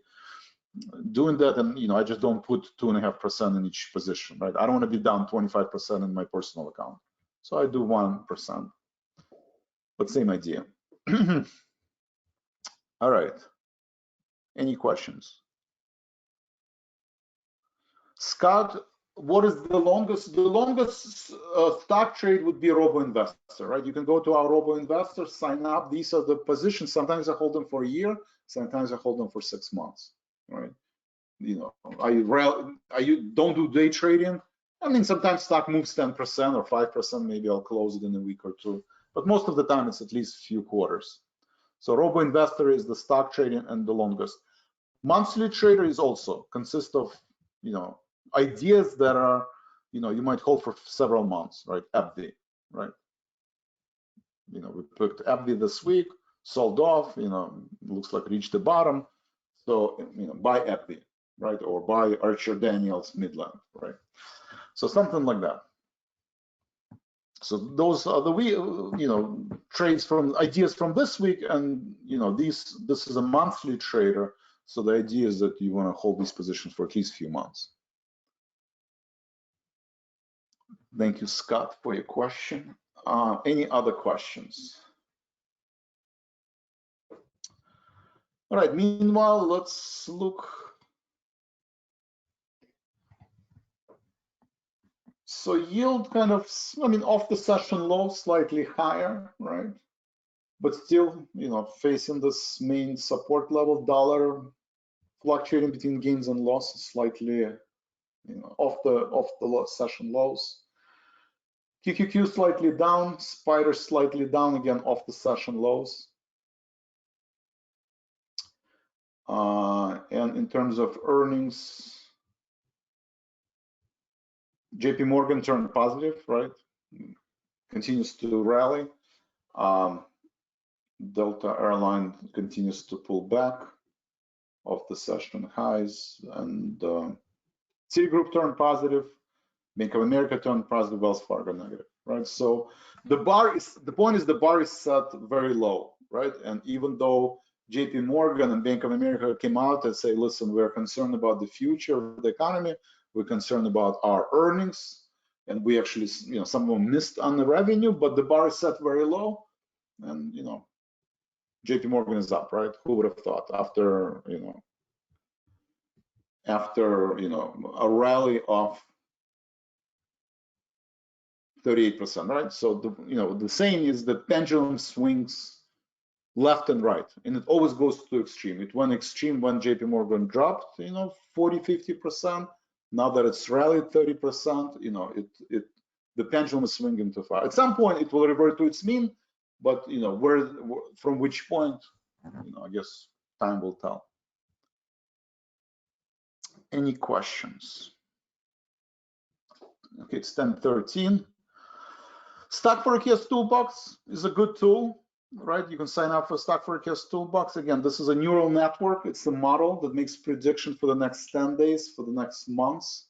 doing that, and I just don't put 2.5% in each position, right? I don't want to be down 25% in my personal account, so I do 1%. But same idea. All right. Any questions? Scott, what is the longest? The longest stock trade would be a robo-investor, right? You can go to our robo-investor, sign up. These are the positions. Sometimes I hold them for a year. Sometimes I hold them for 6 months, right? You know, I don't do day trading. I mean, sometimes stock moves 10% or 5%. Maybe I'll close it in a week or two. But most of the time, it's at least a few quarters. So robo-investor is the stock trading and the longest. Monthly trader is also consists of, you know, ideas that are, you know, you might hold for several months, right? FD, right? You know, we picked FD this week, sold off, you know, looks like reached the bottom. So, you know, buy FD, right? Or buy Archer Daniels Midland, right? So something like that. So those are the you know, trades from ideas from this week, and you know, this is a monthly trader. So the idea is that you want to hold these positions for at least a few months. Thank you, Scott, for your question. Any other questions? All right, meanwhile, let's look. So yield kind of, I mean, off the session low, slightly higher, right? But still, you know, facing this main support level, dollar fluctuating between gains and losses, slightly, you know, off the session lows. QQQ slightly down, Spider slightly down, again off the session lows. And in terms of earnings, JP Morgan turned positive, right? Continues to rally. Delta Airline continues to pull back off the session highs, and Citigroup turned positive. Bank of America turned positive, Wells Fargo negative, right? So the point is the bar is set very low, right? And even though JP Morgan and Bank of America came out and say, listen, we're concerned about the future of the economy, we're concerned about our earnings, and we actually, you know, some of them missed on the revenue, but the bar is set very low, and you know, JP Morgan is up, right? Who would have thought after, you know, a rally of 38%, right? So the, you know, the saying is the pendulum swings left and right, and it always goes to extreme. It went extreme when JP Morgan dropped, you know, 40-50%. Now that it's rallied 30%, you know, the pendulum is swinging too far. At some point, it will revert to its mean, but you know, from which point, you know, I guess time will tell. Any questions? Okay, it's 10:13. Stock Forecast Toolbox is a good tool, right? You can sign up for Stock Forecast Toolbox. Again, this is a neural network. It's a model that makes prediction for the next 10 days, for the next months.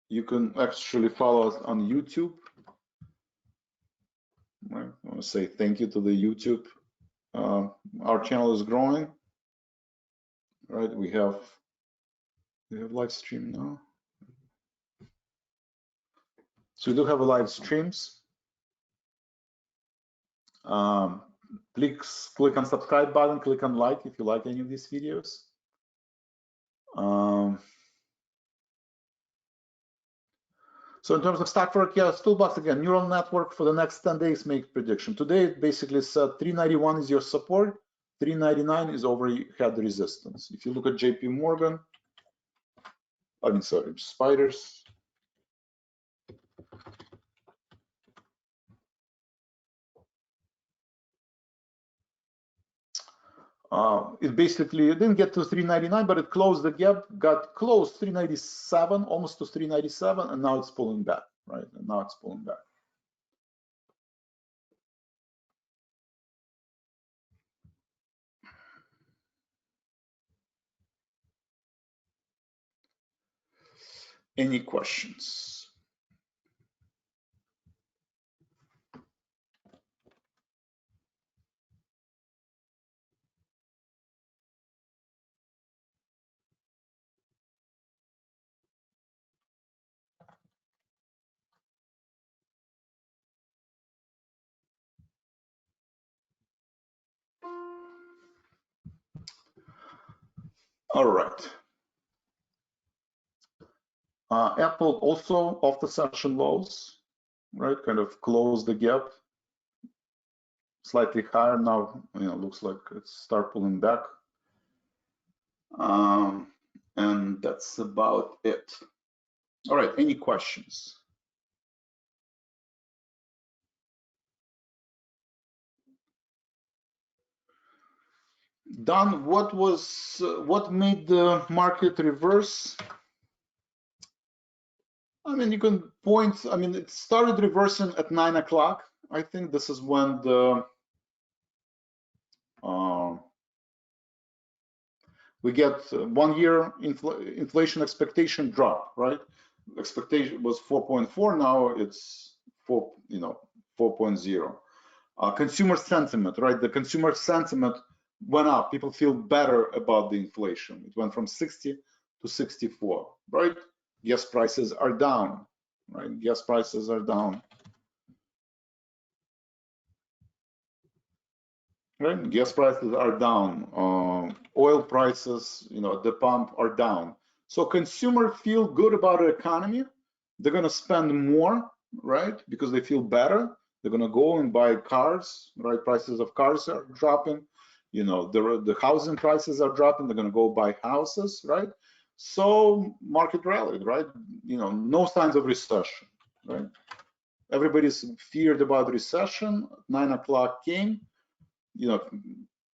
You can actually follow us on YouTube. I want to say thank you to the YouTube. Our channel is growing, right? We have live stream now. So we do have a live streams. Please click on subscribe button, click on like if you like any of these videos. So in terms of Stock Forecast Toolbox, again, neural network for the next 10 days make prediction. Today, it basically said 391 is your support, 399 is overhead resistance. If you look at JP Morgan, Spiders. It basically didn't get to 399, but it closed the gap, got close 397, almost to 397, and now it's pulling back, right? And now it's pulling back. Any questions? All right. Apple also off the session lows, right? Kind of closed the gap slightly higher now. Looks like it's start pulling back. And that's about it. All right, any questions? Don, what made the market reverse? I mean, you can point, it started reversing at 9 o'clock. I think this is when the we get 1 year inflation expectation drop, right? Expectation was 4.4, now it's 4.0. Consumer sentiment, right? The consumer sentiment went up. People feel better about the inflation. It went from 60 to 64, right? Gas prices are down, right? Gas prices are down. Right? Gas prices are down. Oil prices, at the pump are down. So consumers feel good about the economy. They're going to spend more, right? Because they feel better. They're going to go and buy cars, right? Prices of cars are dropping. The housing prices are dropping. They're going to go buy houses, right? So market rallied, right? No signs of recession, right? Everybody's feared about recession. 9 o'clock came.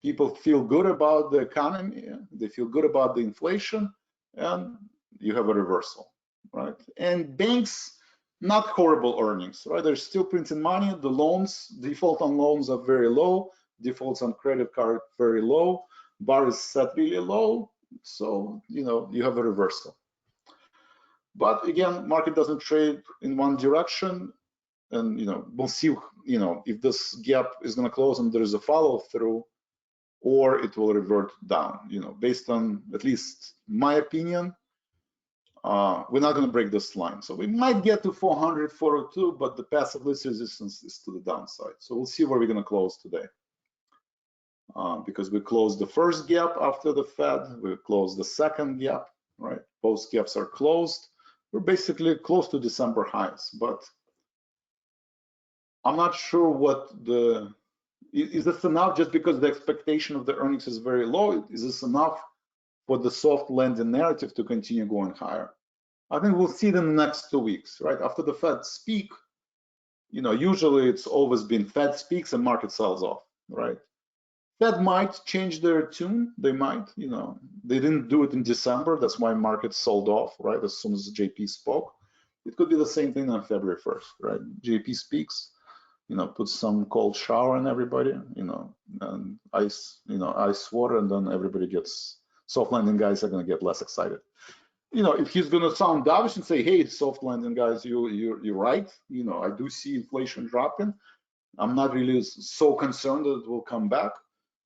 People feel good about the economy, they feel good about the inflation, and you have a reversal, right? And banks, not horrible earnings, right? They're still printing money. The loans, default on loans are very low, defaults on credit card very low, bar is set really low, so you have a reversal. But again, market doesn't trade in one direction, and we'll see if this gap is going to close and there is a follow through, or it will revert down. Based on at least my opinion, we're not going to break this line. So we might get to 400, 402, but the passive least resistance is to the downside. So we'll see where we're going to close today. Because we closed the first gap after the Fed, we closed the second gap, right? Both gaps are closed. We're basically close to December highs, but I'm not sure what is this enough just because the expectation of the earnings is very low? Is this enough for the soft landing narrative to continue going higher? I think we'll see it in the next 2 weeks, right? After the Fed speak, usually it's always been Fed speaks and market sells off, right? Fed might change their tune. They might, they didn't do it in December. That's why markets sold off, right? As soon as JP spoke. It could be the same thing on February 1st, right? JP speaks, put some cold shower on everybody, and ice water, and then everybody gets, soft landing guys are going to get less excited. If he's going to sound dovish and say, hey, soft landing guys, you're right. I do see inflation dropping. I'm not really so concerned that it will come back.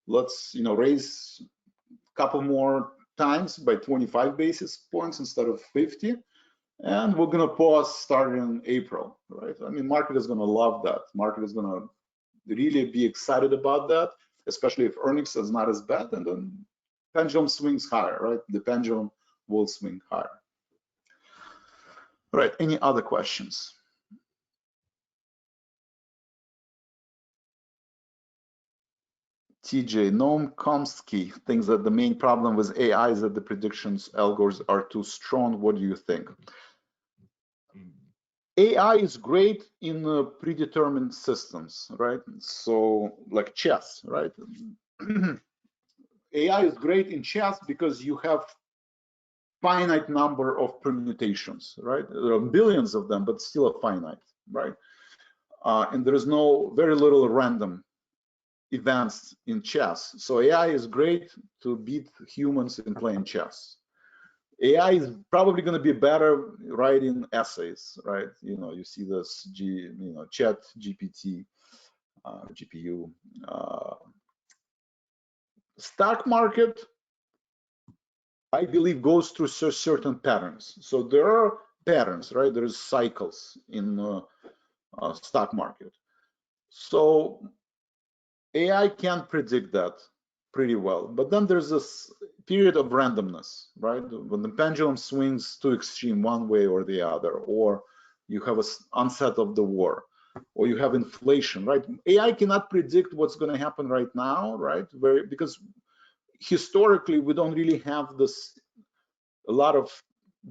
Let's, raise a couple more times by 25 basis points instead of 50. And we're going to pause starting in April, right? Market is going to love that. Market is going to really be excited about that, especially if earnings is not as bad, and then pendulum swings higher, right? The pendulum will swing higher. All right, any other questions? TJ, Noam Chomsky thinks that the main problem with AI is that the predictions algorithms are too strong. What do you think? AI is great in predetermined systems, right? So like chess, right? AI is great in chess because you have finite number of permutations, right? There are billions of them, but still a finite, right? And there is very little random events in chess. So AI is great to beat humans in playing chess. AI is probably going to be better writing essays, right? You see this, Chat GPT, GPU. Stock market, I believe, goes through certain patterns. So there are patterns, right? There's cycles in stock market. So AI can't predict that pretty well. But then there's this period of randomness, right? When the pendulum swings too extreme one way or the other, or you have an onset of the war, or you have inflation, right? AI cannot predict what's going to happen right now, right? Because historically we don't really have this a lot of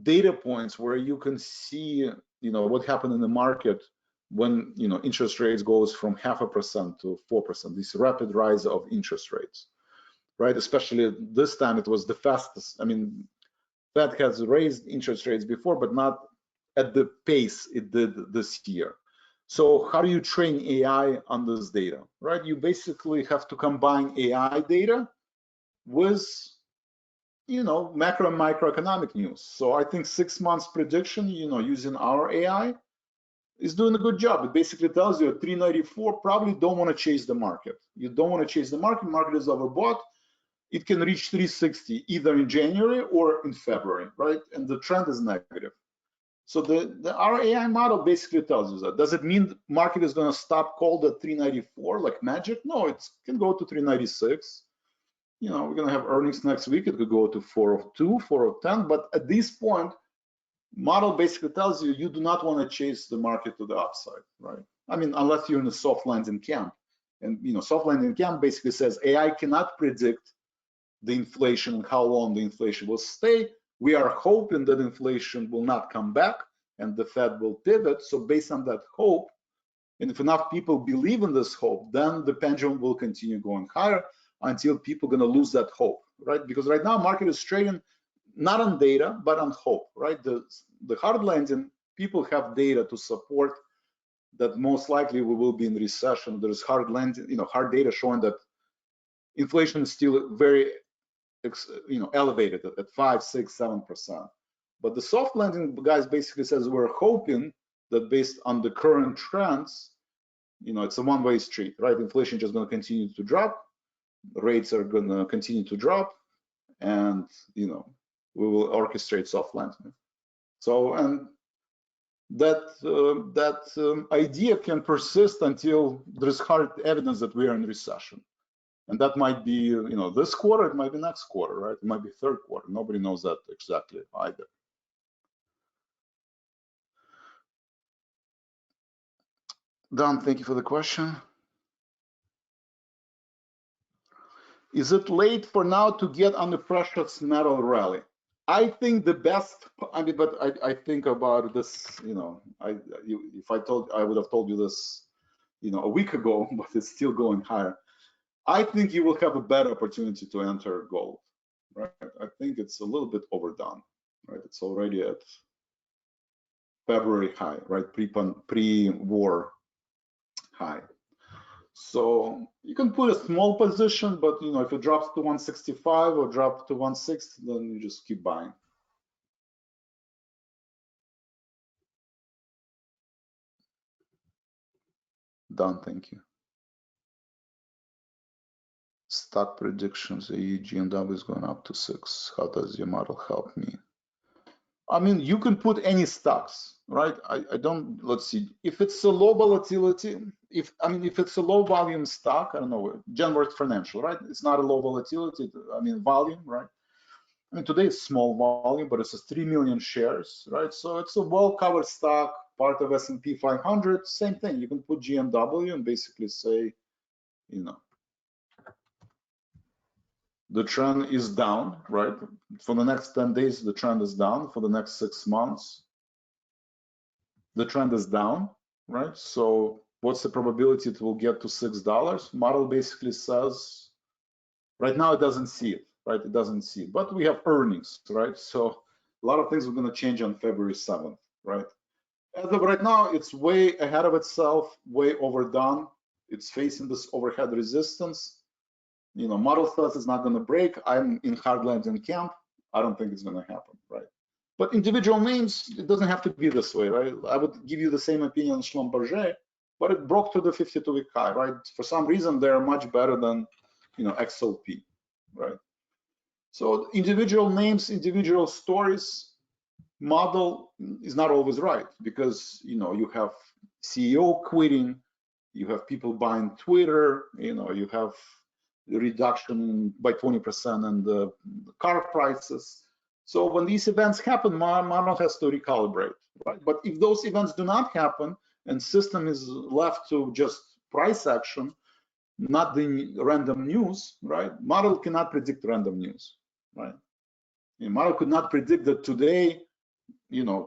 data points where you can see, what happened in the market when interest rates goes from 0.5% to 4%. This rapid rise of interest rates, right? Especially this time, it was the fastest. I mean, Fed has raised interest rates before, but not at the pace it did this year. So how do you train AI on this data, right? You have to combine AI data with macro and microeconomic news. So I think 6 months prediction, using our AI is doing a good job. It basically tells you at 394, probably don't want to chase the market. You don't want to chase the market. Market is overbought. It can reach 360 either in January or in February, right? And the trend is negative. So our AI model basically tells you that. Does it mean the market is going to stop cold at 394 like magic? No, it can go to 396. We're going to have earnings next week. It could go to 402, 410. But at this point, model basically tells you do not want to chase the market to the upside, right? I mean, unless you're in a soft landing camp. And soft landing camp basically says AI cannot predict the inflation and how long the inflation will stay. We are hoping that inflation will not come back and the Fed will pivot. So based on that hope, and if enough people believe in this hope, then the pendulum will continue going higher until people are going to lose that hope, right? Because right now market is trading not on data, but on hope, right? The hard landing, people have data to support that most likely we will be in recession. There's hard landing, hard data showing that inflation is still very, elevated at 5, 6, 7%. But the soft landing guys basically says we're hoping that based on the current trends, it's a one-way street, right? Inflation is just going to continue to drop. Rates are going to continue to drop, and we will orchestrate soft landing. So, and that idea can persist until there's hard evidence that we are in recession, and that might be this quarter, it might be next quarter, right? It might be third quarter. Nobody knows that exactly either. Don, thank you for the question. Is it late for now to get on the precious metal rally? I think the best, but I think about this, if I would have told you this, a week ago, but it's still going higher. I think you will have a better opportunity to enter gold, right? I think it's a little bit overdone, right? It's already at February high, right? Pre-war high. So you can put a small position, but if it drops to 165 or drop to 160, then you just keep buying. Done, thank you. Stock predictions, GMW is going up to 6. How does your model help me? I mean, you can put any stocks, right? I don't, let's see, if it's a low volatility, if it's a low volume stock, I don't know, Genworth Financial, right? It's not a low volatility, volume, right? I mean, today it's small volume, but it's 3 million shares, right? So it's a well-covered stock, part of S&P 500, same thing. You can put GMW and basically say, the trend is down, right? For the next 10 days, the trend is down. For the next 6 months, the trend is down, right? So what's the probability it will get to $6? Model basically says, right now it doesn't see it, right? It doesn't see it, but we have earnings, right? So a lot of things are going to change on February 7th, right? As of right now, it's way ahead of itself, way overdone. It's facing this overhead resistance. Model says it's not going to break. I'm in hard landing camp. I don't think it's going to happen, right? But individual names, it doesn't have to be this way, right? I would give you the same opinion on Schlumberger, but it broke to the 52-week high, right? For some reason, they're much better than, XLP, right? So individual names, individual stories, model is not always right because, you have CEO quitting, you have people buying Twitter, you have reduction by 20% in the car prices. So when these events happen, model has to recalibrate, right? But if those events do not happen and system is left to just price action, not the random news, right? Model cannot predict random news, right? A model could not predict that today,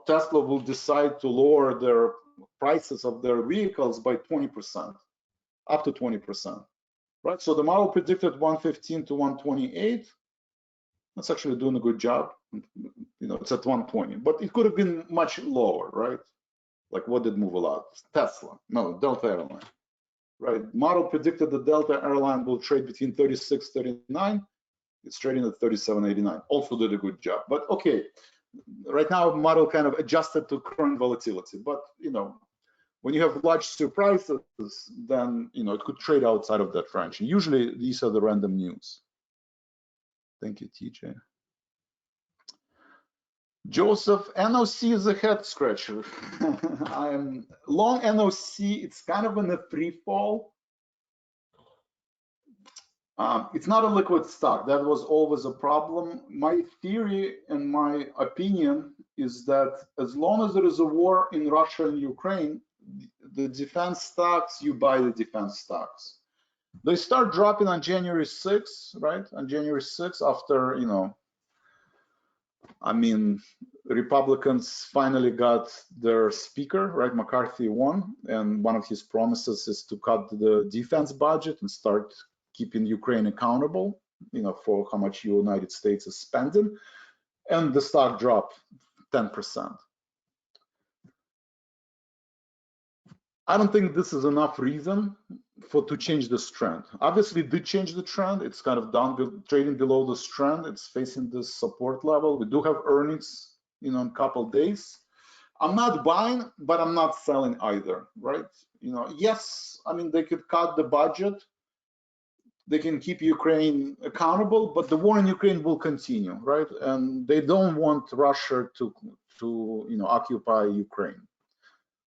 Tesla will decide to lower their prices of their vehicles by 20%, up to 20%, right? So the model predicted 115 to 128. That's actually doing a good job. It's at 120, but it could have been much lower, right? Like what did move a lot? Tesla, no, Delta Airline, right? Model predicted the Delta Airline will trade between 36.39. It's trading at 37.89. Also did a good job, but okay. Right now, model kind of adjusted to current volatility, but when you have large surprises, then it could trade outside of that range. Usually, these are the random news. Thank you, TJ. Joseph, NOC is a head scratcher. I am long NOC. It's kind of in a free fall. It's not a liquid stock. That was always a problem. My theory and my opinion is that as long as there is a war in Russia and Ukraine, the defense stocks, you buy the defense stocks. They start dropping on January 6th, right? On January 6th, after, Republicans finally got their speaker, right? McCarthy won, and one of his promises is to cut the defense budget and start keeping Ukraine accountable, for how much the United States is spending, and the stock dropped 10%. I don't think this is enough reason to change this trend. Obviously, it did change the trend. It's kind of down, trading below this trend. It's facing this support level. We do have earnings, in a couple days. I'm not buying, but I'm not selling either, right? Yes, they could cut the budget. They can keep Ukraine accountable, but the war in Ukraine will continue, right? And they don't want Russia to occupy Ukraine.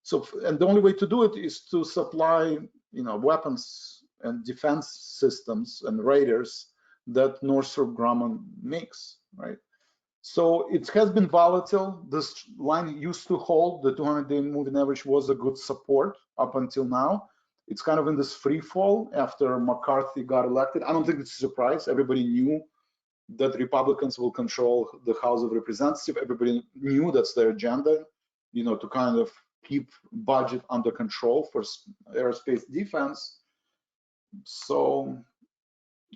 So, and the only way to do it is to supply, weapons and defense systems and radars that Northrop Grumman makes, right? So it has been volatile. This line used to hold. The 200-day moving average was a good support up until now. It's kind of in this free fall after McCarthy got elected. I don't think it's a surprise. Everybody knew that Republicans will control the House of Representatives. Everybody knew that's their agenda, to kind of keep budget under control for aerospace defense. So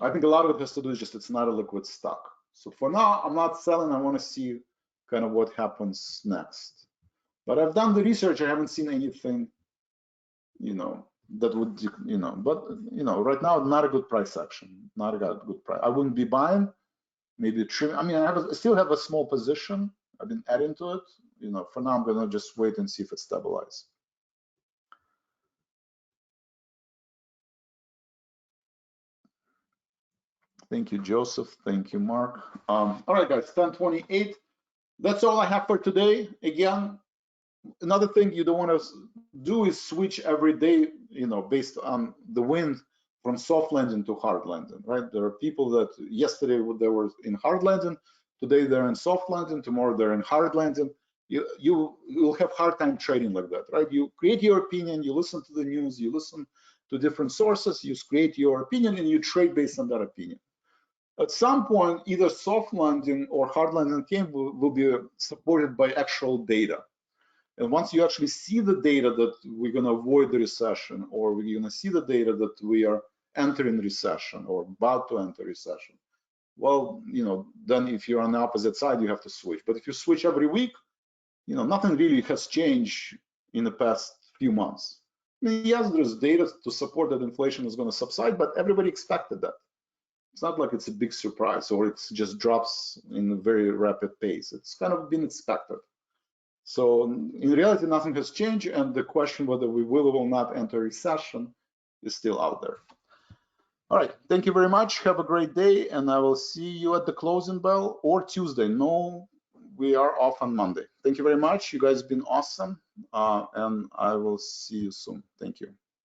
I think a lot of it has to do with just it's not a liquid stock. So for now, I'm not selling. I want to see kind of what happens next. But I've done the research. I haven't seen anything, that would, but, right now, not a good price action, not a good price. I wouldn't be buying, maybe trim. I still have a small position. I've been adding to it. For now, I'm going to just wait and see if it stabilizes. Thank you, Joseph. Thank you, Mark. All right, guys, 10:28. That's all I have for today. Again, another thing you don't want to do is switch every day, based on the wind from soft landing to hard landing, right? There are people that yesterday they were in hard landing, today they're in soft landing, tomorrow they're in hard landing. You'll have hard time trading like that, right? You create your opinion, you listen to the news, you listen to different sources, you create your opinion, and you trade based on that opinion. At some point, either soft landing or hard landing will be supported by actual data. And once you actually see the data that we're going to avoid the recession, or we're going to see the data that we are entering recession or about to enter recession, well, then if you're on the opposite side, you have to switch. But if you switch every week, nothing really has changed in the past few months. Yes, there's data to support that inflation is going to subside, but everybody expected that. It's not like it's a big surprise or it just drops in a very rapid pace. It's kind of been expected. So in reality, nothing has changed, and the question whether we will or will not enter recession is still out there. All right, thank you very much. Have a great day, and I will see you at the closing bell or Tuesday. No, we are off on Monday. Thank you very much. You guys have been awesome, and I will see you soon. Thank you.